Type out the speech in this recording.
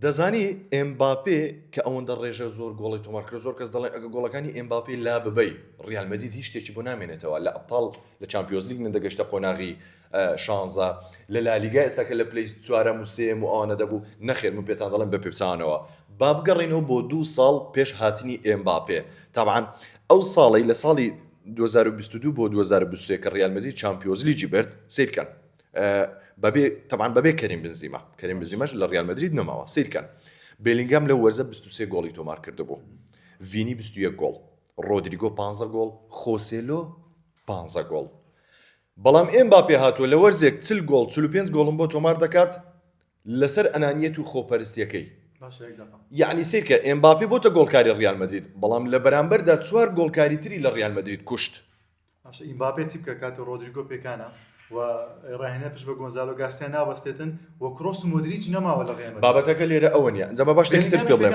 دەزانی ئێمباپێ کە ئەوەندە ڕێژە زۆر گۆڵی تۆمار کرد زۆر کەس دەڵێن ئەگە گۆڵەکانی ئێمباپێ لا ببەی ڕیال مەدرید هیچ شتێکی بۆ نامێنێتەوە لە ئەبطاڵ لە چامپیۆنز لیگ نەدەگەشتە قۆناغی 16 لە لالیگا ئێستا کە لە پلەی 4 و 3 و ئەوانە دەبوو نەخێر من پێتان دەڵێن بە پێپسانەوە با بگەڕێنەوە بۆ 2 ساڵ پێش هاتنی ئێمباپێ تابعاً ئەو ساڵی لە ساڵی 2022 بۆ 2023 کە ڕیال مەدرید چامپیۆنز لیگی برد سیرکەن طبعا بەبێ کەریم بنزیماش لە ڕیال مەدرید نەماوە سیرکەن بێلینگام لە وەرزە 23 گۆڵی تۆمار کردبوو ڤینی 21 گۆڵ ڕۆدریگۆ 15 گۆڵ خۆسێلۆ 15 گۆڵ بەڵام ئێمباپێ هاتووە لە وەرزێک 40 گۆڵ 45 گۆڵم بۆ تۆمار دەکات لەسەر ئەنانیەت و خۆپەرستیەکەی یعنی سیرکە ئێمباپێ بۆتە گۆڵکاری ڕیال مەدرید بەڵام لە بەرامبەردا 4 گۆڵکاری تری لە ڕیال مەدرید کوشت ئیمباپێ تیپ کە کاتە ڕۆدریگۆ پێکانە و ڕاهێنە پشت بە گۆنزالۆ گارسیا نابەستێتن و کرۆس و مودریچ نەماوە لە ڕیال مەدرید بابەتەکە لێرە ئەوە نیە ئەنجامە باش تێکتر پێ بڵێم